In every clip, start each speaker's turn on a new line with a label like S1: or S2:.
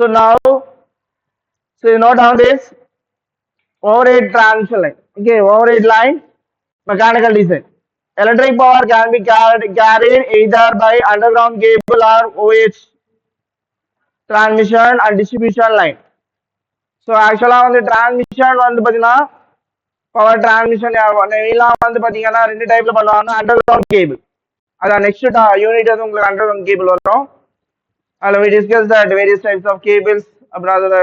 S1: So now, so you note down this overhead transmission line. Okay, overhead line, mechanical design. Electric power can be carried either by underground cable or OH transmission and distribution line. So actually வந்து transmission வந்து பாத்தீங்கன்னா power transmission எல்லாம் வந்து பாத்தீங்கன்னா ரெண்டு டைப்ல பண்ணுவாங்க. Under ground cable, அதான் நெக்ஸ்ட் யூனிட் வந்து உங்களுக்கு அண்டர் கிரவுண்ட் கேபிள் வரும். அதில் we discuss that various types of cables, அப்புறம் அதோட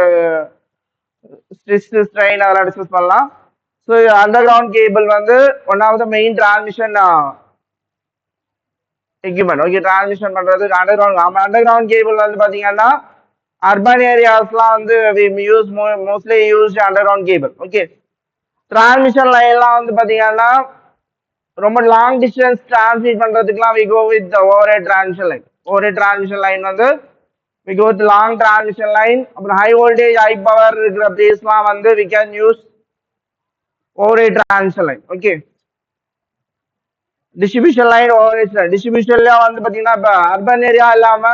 S1: ஸ்ட்ரெஸ் ஸ்ட்ரெயின் அதெல்லாம் டிஸ்கஸ் பண்ணலாம். ஸோ அண்டர் கிரவுண்ட் கேபிள் வந்து one of the main transmission equipment. Okay, transmission பண்றதுக்கு அண்டர் கிரவுண்ட் கேபிள் வந்து பாத்தீங்கன்னா அர்பன் ஏரியாஸ்லாம் வந்து use mostly use underground cable. Okay, transmission லைன்லாம் வந்து பாத்தீங்கன்னா ரொம்ப லாங் டிஸ்டன்ஸ் டிரான்ஸ்மிட் பண்றதுக்குலாம் we go with the overhead transmission line. overhead transmission line வந்து we go with long transmission line. அப்புறம் ஹை வோல்டேஜ் ஹை பவர் இருக்கிற பிளேஸ்லாம் வந்து we can use overhead transmission line. Okay, distribution line overhead line. டிஸ்ட்ரிபியூஷன்ல வந்து பாத்தீங்கன்னா இப்போ urban area இல்லாம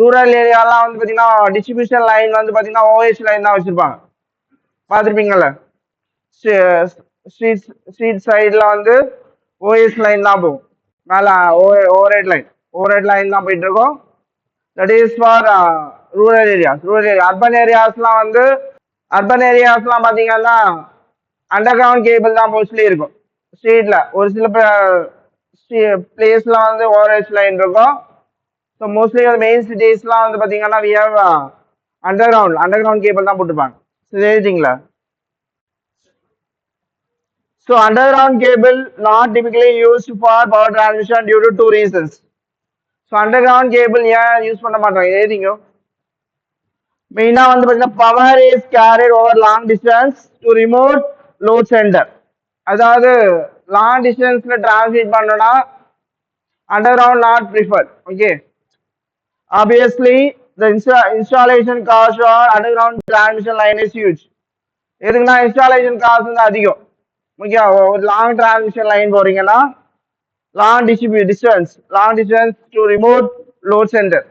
S1: rural ஏரியாலாம் வந்து பாத்தீங்கன்னா டிஸ்ட்ரிபியூஷன் லைன் வந்து பாத்தீங்கன்னா OH லைன் தான் வச்சிருப்பாங்க, பார்த்துருப்பீங்கல்ல. ஸ்ட்ரீட் சைட்ல வந்து OS லைன் தான் போகும், மேல ஓவர்ஹெட் லைன் தான் போயிட்டு இருக்கும். That is for rural areas. Urban ஏரியாஸ்லாம் பாத்தீங்கன்னா அண்டர் கிரவுண்ட் கேபிள் தான் மோஸ்ட்லி இருக்கும். ஸ்ட்ரீட்ல ஒரு சில பிளேஸ்ல வந்து ஓவர்ஹெட் லைன் இருக்கும். ஸோ மோஸ்ட்லி மெயின் சிட்டிஸ்லாம் வந்து பாத்தீங்கன்னா we have underground cable தான் போட்டுப்பாங்க. தெரியுதுங்களா? So underground cable not typically used for power transmission due to two reasons. So underground cable ஏன் யூஸ் பண்ண மாட்டாங்க ஏதிங்க? மெயினா வந்து பாத்தீங்கன்னா power is carried over long distance to remote load center. அதாவது long distanceல டிரான்ஸ்மிட் பண்ணனும்னா underground not preferred. Okay, obviously the installation cost for underground transmission line is huge. எதுக்குன்னா installation cost வந்து அதிகம். ஓகே, ஒரு லாங் டிரான்ஸ்மிஷன் லைன் போறீங்கன்னா long distance to remote load center.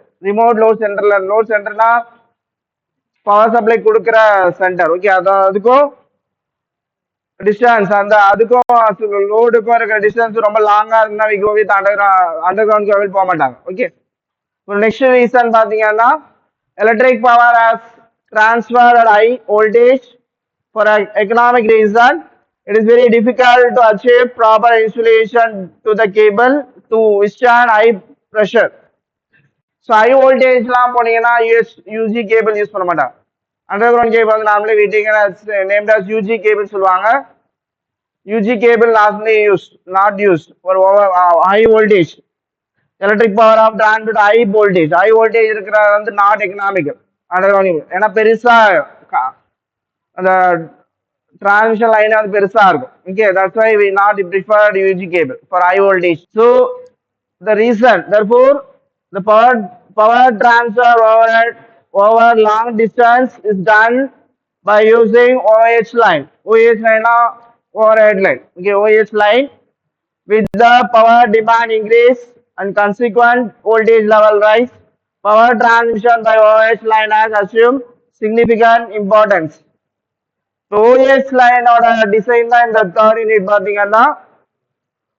S1: Load சென்டர்னா power supply கொடுக்குற சென்டர். Okay, அதுக்கும் டிஸ்டன்ஸ் அதுக்கும் லோடுக்கும் இருக்கிற டிஸ்டன்ஸ் ரொம்ப லாங்கா இருந்தா we go with under ground cable போக மாட்டாங்க. ஓகே, நெக்ஸ்ட் ரீசன் பாத்தீங்கன்னா electric power has transfer at high voltage for economic reason. It is very difficult to achieve proper insulation to the cable to withstand high pressure. So high voltage லாம் போனீங்கன்னா UG cable use பண்ண மாட்டாங்க. Underground cable வந்து normally we taken as named as UG cable சொல்லுவாங்க. UG cable not used for high voltage. Electric power of transmitted high voltage. High voltage இருக்கிற வந்து not economical underground cable. ஏன்னா பெருசா அந்த transmission line வந்து பெருசா இருக்கும். Okay, that's why we not preferred UG cable for high voltage. So the reason, therefore, the power transfer over long distance is done by using OH line. OH line overhead line. Okay, OH line with the power demand increase and consequent voltage level rise. Power transmission by OH line has assumed significant importance. OH line ஓட design தான் இந்த third unit பாத்தீங்கன்னா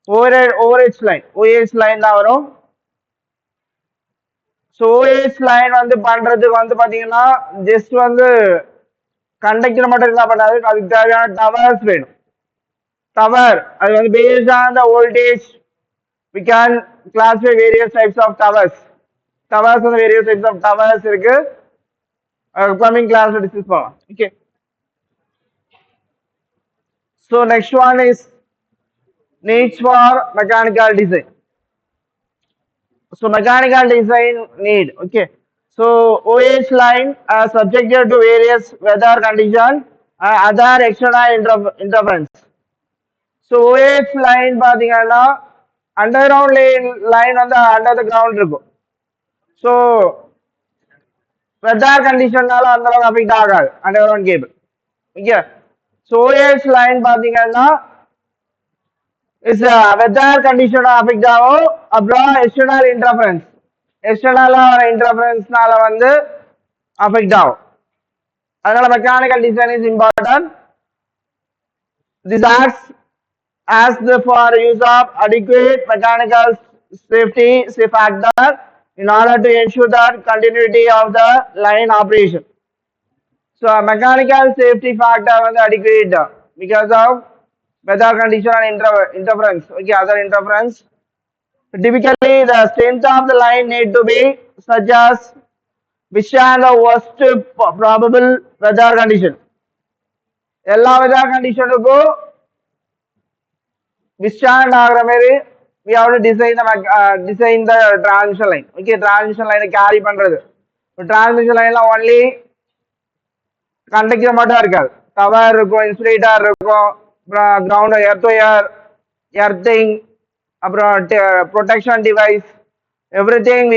S1: OH line தான் வரும். So OH line வந்து பண்றதுக்கு வந்து பாத்தீங்கன்னா ஜஸ்ட் வந்து கண்டக்டர் மட்டும் இருந்தா பண்ணாது, அதுக்கு தேவையான டவர்ஸ் வேணும். டவர் அது வந்து based on the voltage we can classify various types of towers. வந்து various types of towers இருக்கு. கமிங் கிளாஸ்ல டிஸ்கஸ் பண்ணலாம். Okay, so next one is needs for mechanical design. So mechanical design need. Okay, so OH line are subjected to various weather condition and other external interference. So OH line பாத்தீங்கன்னா underground line வந்து under the ground இருக்கும். So weather கண்டிஷன்னால அந்த அளவுக்கு affect ஆகாது underground cable. Okay, so OH line பாத்தீங்கன்னா weather condition affect ஆகும். அப்புறம் external இன்டர்ஃபரன்ஸ்னால வந்து affect ஆகும். அதனால mechanical design is important. This acts as the for use of adequate mechanical safety factor in order to ensure that continuity of the line operation. So mechanical safety factor வந்து adequate because of weather condition and interference. Okay, other interference. Typically, the strength of the line need to be such as withstand the worst probable weather condition. எல்லா weather conditionக்கும் withstand ஆகிற மாதிரி we have to design the transmission line. Okay, transmission line carry பண்றது. transmission line only conductor மட்டும் இருக்காது, tower இருக்கும், insulator இருக்கும், ground earth wire, earthing, அப்புறம் protection device, everything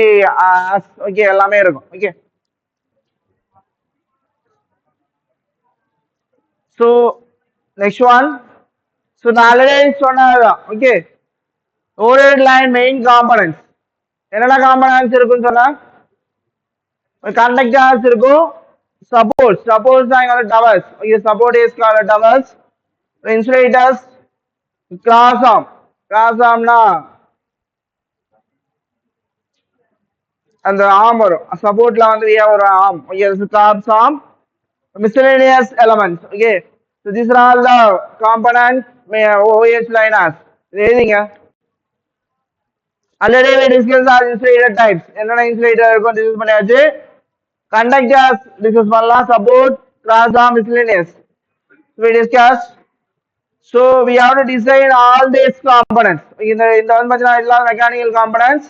S1: okay எல்லாமே இருக்கும். Okay, so next one. So நான் ஆல்ரெடி சொன்னதுதான். Okay, overhead line main components என்னென்ன காம்பனன்ட்ஸ் இருக்குன்னு சொன்னா கண்டக்டர்ஸ் இருக்கும், support தான் இங்க towers. Okay, support is called towers. Insulators, cross armனா அந்த ஆர்ம் வரும். சப்போர்ட்ல வந்து ஒரு arm. Okay, this is cross arm. Miscellaneous elements. Okay, so these are all the components OH line has. reading already we discussed all insulator types. என்னென்ன insulator இருக்கும் discuss பண்ணியாச்சு. Conductors discuss பண்ணலாம், support, cross arm, miscellaneous we discussed. So we have to design all these components. இந்த வந்து பார்த்தீங்கன்னா எல்லா mechanical components,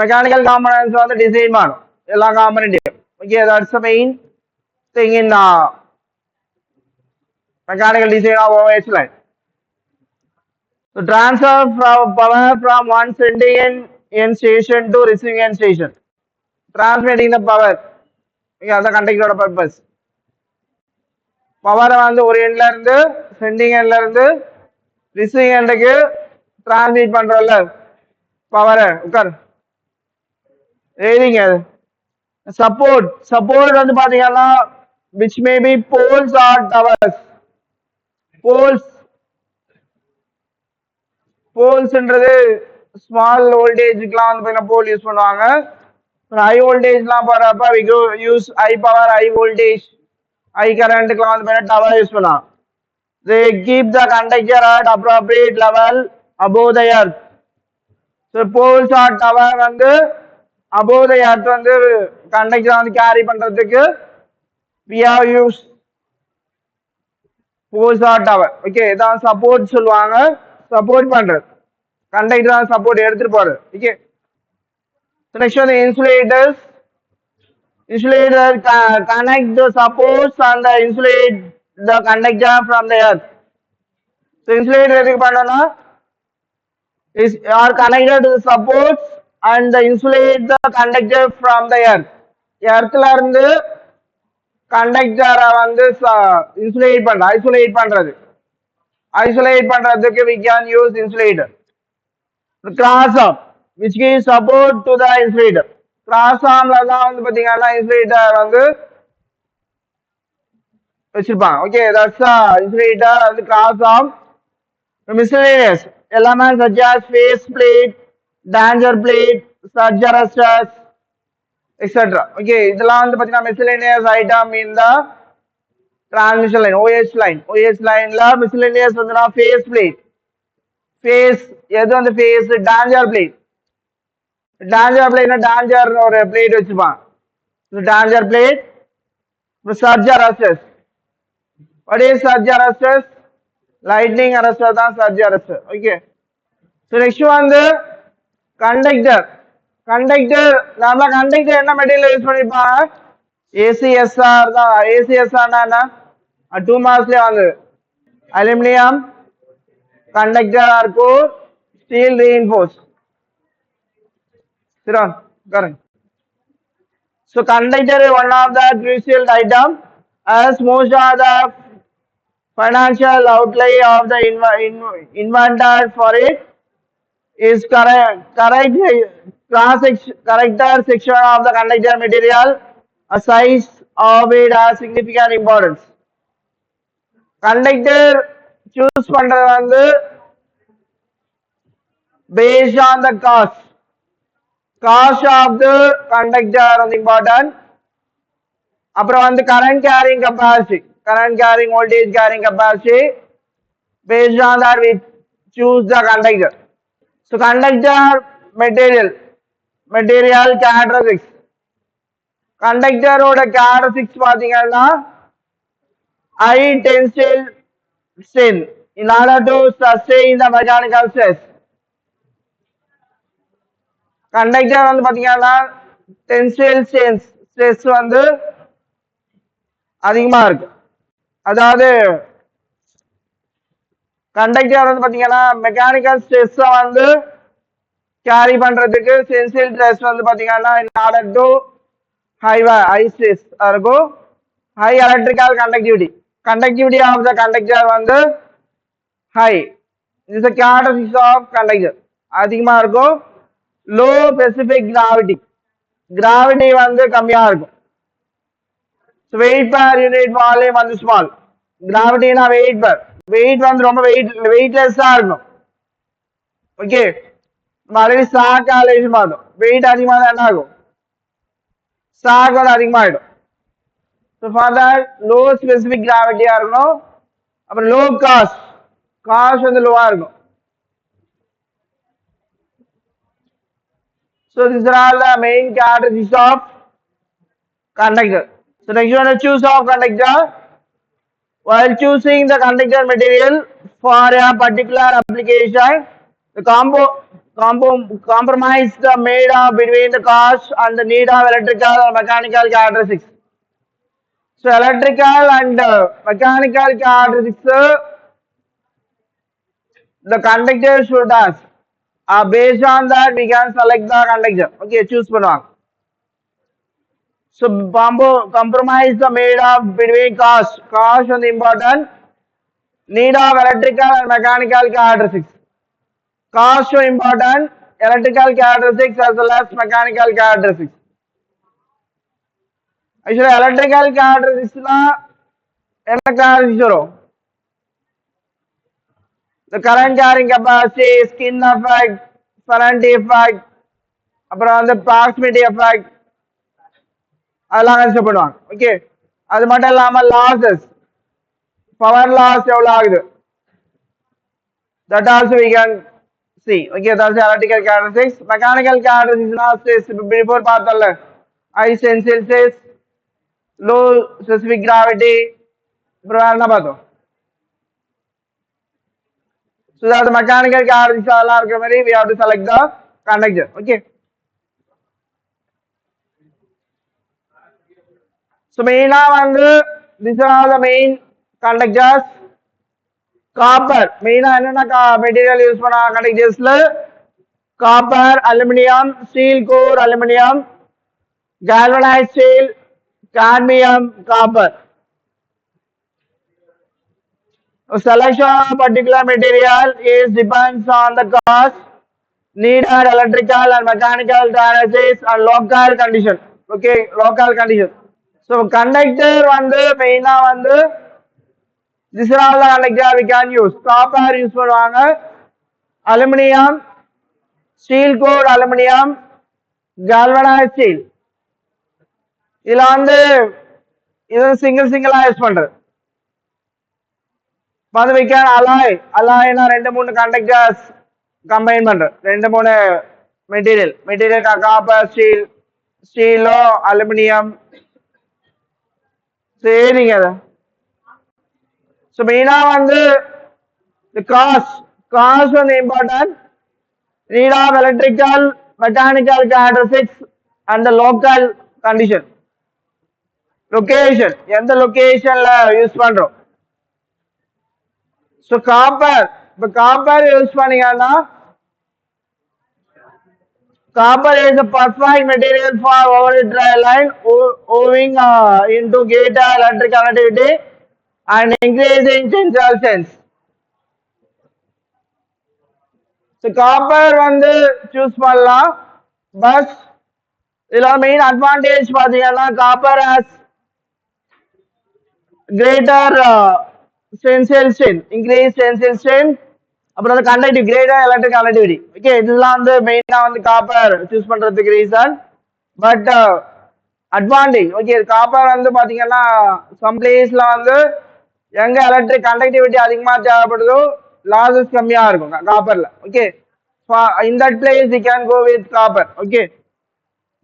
S1: mechanical components வந்து design பண்ணும் எல்லா காம்பனன்ட்டையும். Okay, that's the main thing in mechanical design of OH line. So transfer from power from one sending end station to receiving end station, transmitting the power. அதான் கண்டக்டரோட purpose. பவரை வந்து ஒரு எண்ட்ல இருந்து சென்டிங் எண்ட்ல இருந்து ரிசீவிங் எண்டுக்கு டிரான்ஸ்மிட் பண்றோம்ல பவரை. உட்கார் எழுதிங்க. சப்போர்ட் வந்து பாத்தீங்கன்னா which may be poles or towers. போல்ஸ்ன்றது ஸ்மால் வோல்டேஜுக்குலாம் வந்து பாத்தீங்கன்னா போல் யூஸ் பண்ணுவாங்க. ஹை வோல்டேஜ்லாம் போறப்ப we use high power, high voltage, high currentக்குலாம் வந்து பாத்தீங்கன்னா டவர் யூஸ் பண்ணலாம். They keep the conductor at appropriate level above the earth. So poles or tower வந்து above the earth வந்து கண்டக்டர் வந்து கேரி பண்றதுக்கு we have used poles or tower. Okay, இதான் support சொல்லுவாங்க. Support பண்றது கண்டக்டர் தான் support எடுத்துட்டு போறது. Okay, next one, the insulators. Insulator connect the supports and the insulate the conductor from the earth. So insulator எதுக்கு பண்ணோம்னா are connected to the supports and the insulate the conductor from the earth. எர்த்ல இருந்து கண்டக்டரை வந்து isolate பண்றதுக்கு we can use insulator. The cross arm which gives support to the insulator. Cross ஆர்ம்ல தான் வந்து பாத்தீங்கன்னா இன்சுலேட்டர் வந்து வச்சிருப்பாங்க. ஓகே, தட்ஸ் இன்சுலேட்டர் வந்து கிராஸ் ஆர்ம். மிஸ்செலேனியஸ் எல்லாமே such as face plate, danger plate, surge arresters, etc. Okay, இதெல்லாம் வந்து பாத்தீங்கன்னா miscellaneous item in the transmission line. OH lineல மிஸ்செலேனியஸ் வந்துனா face plate, ஃபேஸ் எது வந்து ஃபேஸ் டாஞ்சர் பிளேட் ஒரு பிளேட் வச்சுப்பான். Danger plate. Surge arresters. What is surge arresters? Lightning arrester தான் surge arrester. Okay, so next வந்து கண்டக்டர். நம்ம conductor என்ன மெட்டீரியல் யூஸ் பண்ணிருப்பாங்க? ஏசிஎஸ்ஆர் தான். ஏசிஎஸ்ஆர்னா என்ன? 2 மார்க்ஸ்லயே வந்து aluminium conductor or core, steel reinforced. Correct. So conductor is one of the crucial item as most of the financial outlay of the inventor for it is correct section of the conductor material, a size of it has significant importance. Conductor choose பண்றது வந்து based on the cost of the conductor is important. அப்புறம் வந்து current carrying voltage carrying capacity. Based on that we choose the conductor. So conductor material characteristics. Conductor ஓட characteristics பாத்தீங்கன்னா high tensile strength in order to sustain the mechanical stress. Conductor வந்து பாத்தீங்கன்னா tensile stress வந்து அதிகமா இருக்கு. அதாவது conductor வந்து பாத்தீங்கன்னா மெக்கானிக்கல் ஸ்ட்ரெஸ் வந்து கேரி பண்றதுக்கு டென்சைல் ஸ்ட்ரெஸ் வந்து பாத்தீங்கன்னா in order to high stress இருக்கும். high electrical conductivity of the conductor வந்து high. This is the characteristics of conductor. அதிகமா இருக்கும். low specific gravity வந்து கம்மியா இருக்கும். So weight per unit volume வந்து small. Gravity na weight வந்து ரொம்ப வெயிட்லெஸ்ஸா இருக்கும். ஓகே மறுபடி சாக் ஆலேஷன் பார்த்தோம். வெயிட் அதிகமாக தான் என்ன ஆகும், சாக் வந்து அதிகமாகிடும். So for that low specific கிராவிட்டியா இருக்கணும். அப்புறம் லோ காஸ்ட் வந்து லோவா இருக்கும். So these are all the main characteristics of conductor. So next you want to choose of conductor. While choosing the conductor material for a particular application, the compromise the made of between the cost and the need of electrical or mechanical characteristics. So electrical and mechanical characteristics the conductor should have. Based on that we can select the conductor. Okay, choose பண்ணுவாங்க. So compromise the made of between cost and important, need of electrical and mechanical characteristics. Cost so important, electrical characteristics as well as mechanical characteristics. Actually electrical characteristics na enna characteristics varum, the current carrying capacity, skin effect, Ferranti effect, அப்புறம் வந்து proximity effect அதெல்லாம் consider பண்ணுவாங்க. Okay அது மட்டும் இல்லாம losses, power loss எவ்வளவு ஆகுது, that also we can see. Okay, that's electrical characteristics. Mechanical characteristics na before பார்த்தோம்ல, high tensile stress, low specific gravity, அப்புறம் என்ன பார்த்தோம். So that the mechanical characteristics அதெல்லாம் இருக்கிற மாதிரி we have to select the conductor. Okay. So main வந்து these are all the main conductors. Copper மெயினா என்னென்ன மெட்டீரியல் யூஸ் பண்ண கண்டக்டர்ஸ்ல copper, aluminium, steel core aluminium, galvanized steel, cadmium, copper. Selection of particular material is depends on the cost, needed electrical and mechanical characteristics and local condition. Okay, local condition. So conductor வந்து மெயினா வந்து this is all the conductor we can use. Copper use பண்ணுவாங்க, aluminum, steel core aluminum, galvanized steel. இதுல வந்து இது சிங்கிளா use பண்றது. அது we can alloy ரெண்டு மூணு கண்டக்டர்ஸ் கம்பைன் பண்றது, ரெண்டு மூணு மெட்டீரியல் காப்பர், ஸ்டீலோ அலுமினியம். சரிங்க. So மெயினா வந்து the cost வந்து important, need of electrical mechanical characteristics and the local condition. Location எந்த லொகேஷன்ல யூஸ் பண்றோம். So copper யூஸ் பண்ணீங்கன்னா copper is a perfect material for overhead dry line owing into greater electric conductivity and increasing tensile strength. So copper வந்து choose பண்ணலாம். But இதுல main advantage பாத்தீங்கன்னா copper has greater tensile strength, increased tensile strength, அப்புறம் வந்து conductive greater electric conductivity. Okay, இதெல்லாம் வந்து மெயினா வந்து காப்பர் சூஸ் பண்றதுக்கு reason. But advantage, okay, copper வந்து பாத்தீங்கன்னா சம் பிளேஸ்ல வந்து எங்க எலக்ட்ரிக் கண்டக்டிவிட்டி அதிகமா தேவைப்படுதோ லாசஸ் கம்மியா இருக்கும் காப்பர்ல. Okay, in that place we can go with copper. Okay,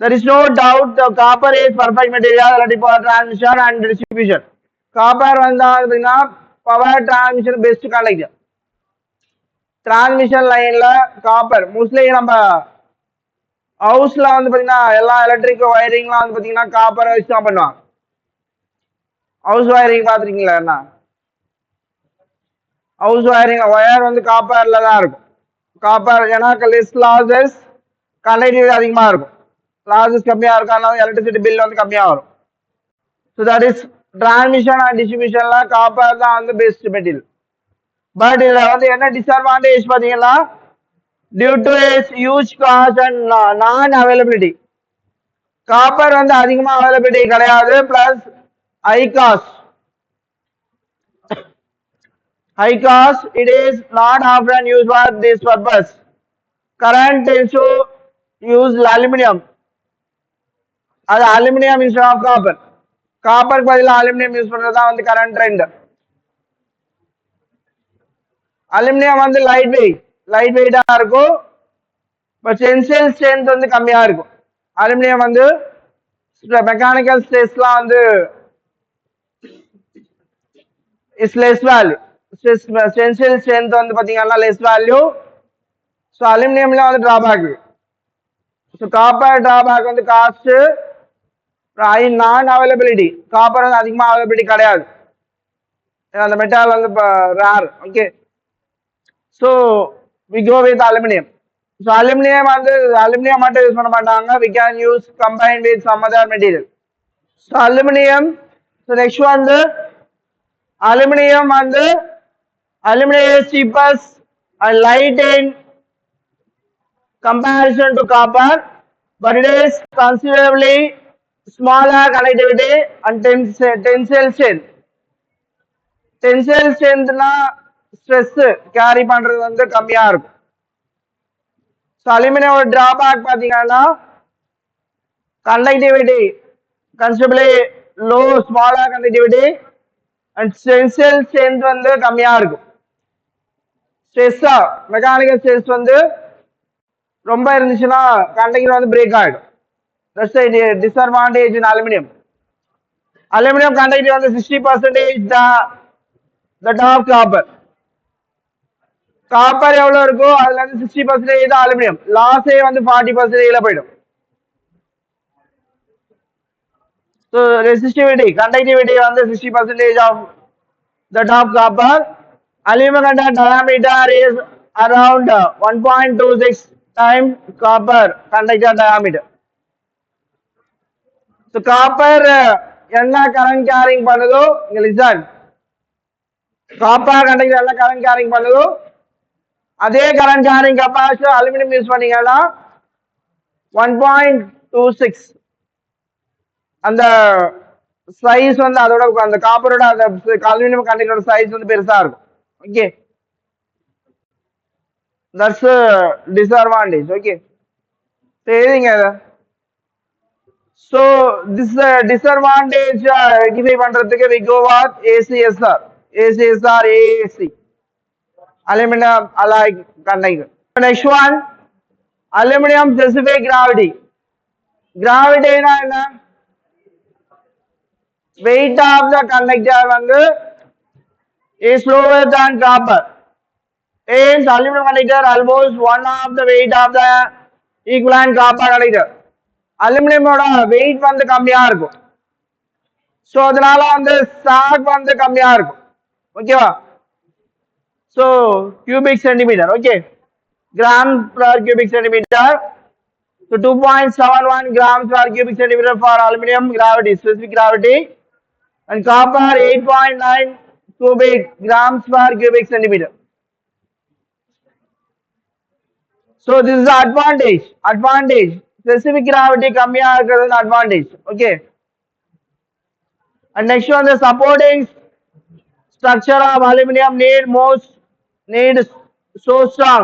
S1: there is no doubt the copper is perfect material ready for transmission and distribution. Copper வந்து பாத்தீங்கன்னா power transmission best conductor. Transmission லைன்ல copper mostly நம்ம ஹவுஸ்ல வந்து பாத்தீங்கன்னா எல்லா electric வயரிங்லாம் வந்து பாத்தீங்கன்னா காப்பர் வச்சு தான் பண்ணுவாங்க. ஹவுஸ் வயரிங் பாத்துருக்கீங்களா? என்ன ஹவுஸ் வயரிங் ஒயர் வந்து காப்பர்ல தான் இருக்கும். காப்பர் ஏன்னா லெஸ் லாசஸ், கண்டக்டிவிட்டி அதிகமா இருக்கும். லாசஸ் கம்மியா இருக்கும், அதனால எலக்ட்ரிசிட்டி பில் வந்து கம்மியா வரும். So that is transmission and டிஸ்ட்ரிபியூஷன்ல காப்பர் தான் வந்து பெஸ்ட் மெட்டீரியல். பட் இதுல வந்து என்ன டிஸ்அட்வான்டேஜ் பாத்தீங்கன்னா due to its huge cost and non availability. Copper வந்து அதிகமா அவைலபிலிட்டி கிடையாது, plus high cost. High cost, it is not often used for this purpose. Current tends to use aluminum. அது aluminium instead of copper. காப்பருக்கு பதிலாக aluminium use பண்றது தான் வந்து current trend. Aluminium வந்து light வெயிட்டா இருக்கும், பட் டென்சைல் ஸ்ட்ரென்த் வந்து கம்மியா இருக்கும். அலுமினியம் வந்து மெக்கானிக்கல் ஸ்ட்ரெஸ்லாம் வந்து is less value. Tensile strength வந்து பாத்தீங்கன்னா லெஸ் வேல்யூ. ஸோ அலுமினியம்ல வந்து டிராபேக். ஸோ காப்பர் டிராபேக் வந்து காஸ்ட், நான் அவைலபிலிட்டி. காப்பர் வந்து அதிகமாக அவைலபிலிட்டி கிடையாது, அந்த மெட்டால் வந்து rare. Okay, so we go with aluminium. So aluminium வந்து அலுமினியம் மட்டும் யூஸ் பண்ண மாட்டாங்க, we can use combine with some other material. So aluminium. So next வந்து அலுமினியம் வந்து aluminum is cheapest and light in comparison to copper, but it is considerably smaller conductivity and tensile strength. Tensile strength na stress carry பண்றது வந்து கம்மியா இருக்கும். So aluminium drawback பாத்தீங்கன்னா conductivity considerably low, smaller conductivity and tensile strength வந்து கம்மியா இருக்கும். ஸ்ட்ரெஸ்ஸா mechanical stress வந்து ரொம்ப இருந்துச்சுன்னா கண்டக்டர் வந்து பிரேக் ஆகிடும். That's disadvantage in aluminium. Aluminium conductor வந்து 60% தட் ஆஃப் காப்பர். காப்பர் எவ்வளவு இருக்கோ அதுல இருந்து 60% தான் அலுமினியம். லாஸே வந்து 40% போயிடும். ஸோ ரெசிஸ்டிவிட்டி கண்டக்டிவிட்டி வந்து 60% of that of copper. Aluminum conductor diameter is around 1.26 times copper conductor diameter. So copper என்ன current carrying பண்ணுதோ, இங்க listen, copper conductor என்ன current carrying பண்ணுதோ அதே current carrying capacity aluminium use பண்ணீங்கன்னா 1.26. அந்த சைஸ் வந்து அதோட அந்த காப்பரோட அந்த அலுமினியம் கண்டக்டரோட சைஸ் வந்து பெருசா இருக்கும். Okay, that's a disadvantage. Okay, so this disadvantage rectify பண்றதுக்கு we go with ACSR, AAC, aluminum alloy conductor. Next one, aluminum specific gravity. Gravity na என்ன? Weight of the conductor வந்து is lower than copper. Hence, aluminum conductor almost one of the weight of the equivalent copper conductor. Aluminum weight வந்து கம்மியா இருக்கும். So அதனால வந்து chalk வந்து கம்மியா இருக்கும். ஓகேவா? So cubic centimeter. Okay, grams per cubic centimeter. So 2.71 grams per cubic centimeter for aluminum gravity, specific gravity, and copper 8.9 cubic grams per cubic centimeter. So this is the advantage. Specific gravity கம்மியா இருக்கிறது advantage. Okay. And next one, the supporting structure of aluminum need so strong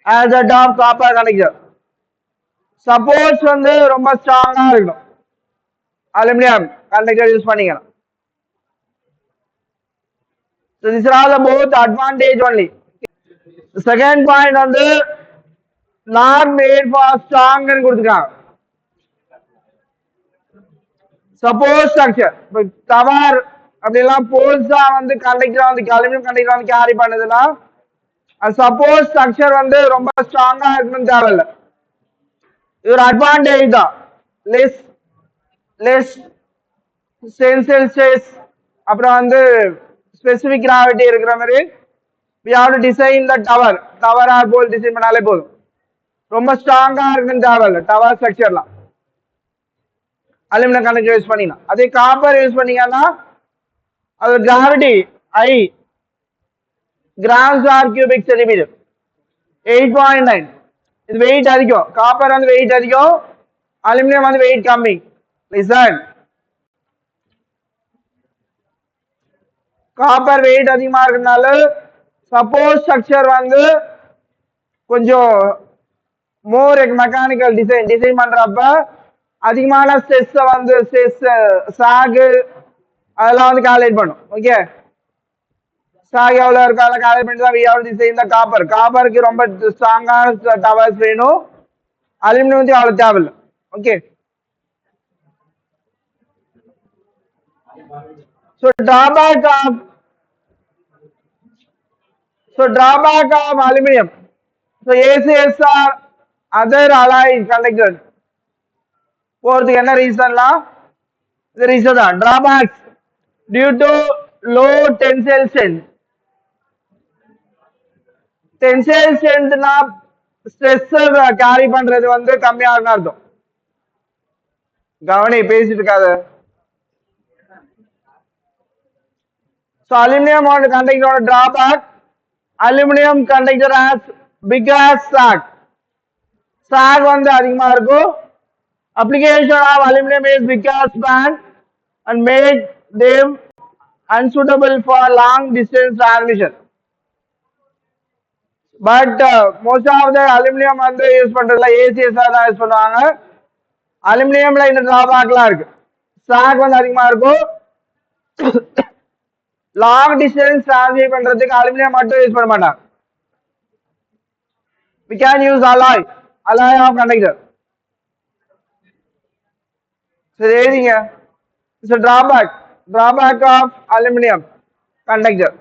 S1: as a of copper conductor. Supports வந்து ரொம்ப ஸ்ட்ராங்கா இருக்கணும். Aluminium conductor use பண்ணிக்கலாம். So these are all the both advantage only. The second point வந்து not made for strong ன்னு கொடுத்துருக்காங்க. Support structure. இப்போ tower அப்படிலாம் போல்ஸா வந்து கண்டக்டர் வந்து அலுமினியம் கண்டக்டர் வந்து கேரி பண்ணுதுன்னா அது சப்போர்ட் ஸ்ட்ரக்சர் வந்து ரொம்ப ஸ்ட்ராங்கா இருக்கணும்னு தேவையில்லை. இது ஒரு அட்வான்டேஜ் தான். லெஸ் லெஸ் டென்சைல் ஸ்ட்ரெஸ் அப்புறம் வந்து ஸ்பெசிபிக் கிராவிட்டி இருக்கிற மாதிரி we have to design the tower or pole design பண்ணாலே போதும். ரொம்ப ஸ்ட்ராங்கா இருக்குன்னு தேவையில்லை டவர் ஸ்ட்ரக்சர்லாம் அலுமினியம் கண்டக்டர் யூஸ் பண்ணிக்கலாம். அதே காப்பர் யூஸ் பண்ணீங்கன்னா அது கிராவிட்டி ஐ கிராம்ஸ் ஆர் கியூபிக் சென்டிமீட்டர் 8.9 இது வெயிட் அதிகம். காப்பர் வந்து வெயிட் அதிகம், அலுமினியம் வந்து வெயிட் கம்மி. லிசன், காப்பர் வெயிட் அதிகமா இருக்கனால சப்போர்ட் ஸ்ட்ரக்சர் வந்து கொஞ்சம் மோர் மெக்கானிக்கல் டிசைன் பண்றப்ப அதிகமான ஸ்ட்ரெஸ் வந்து சாகு அதெல்லாம் வந்து கால்குலேட் பண்ணும். ஓகே, சாக் எவ்வளவு இருக்கு அதெல்லாம் கால்குலேட் பண்ணி தான் we have to design the copper. காப்பருக்கு ரொம்ப ஸ்ட்ராங்கான டவர்ஸ் வேணும், அலுமினியம் வந்து அவ்வளவு தேவையில்லை. Okay, so drawback of aluminum. So ACS or other alloy conductors போறதுக்கு என்ன ரீசன்லாம் இந்த ரீசன் தான். Drawbacks due to low tensile strength. Tensile ஸ்ட்ரென்த்னா ஸ்ட்ரெஸ் கேரி பண்றது வந்து கம்மியாகும்னு அர்த்தம். கவனி, பேசிட்டு இருக்காது. So aluminum on conductor on drawback, aluminum conductor has bigger sag. Sag வந்து அதிகமா இருக்கும். Application of aluminum is bigger span and make them unsuitable for long distance transmission. But most of the aluminum வந்து use பண்றதுல ACS தான் use பண்ணுவாங்க. அலுமினியம்ல இந்த டிராபேக்லாம் இருக்கு. Chalk வந்து அதிகமா இருக்கும். லாங் டிஸ்டன்ஸ் டிரான்ஸ்மிட் பண்றதுக்கு அலுமினியம் மட்டும் யூஸ் பண்ண மாட்டாங்க. We can use alloy of conductor. சரி, எழுதிங்க. It's a drawback of aluminum conductor.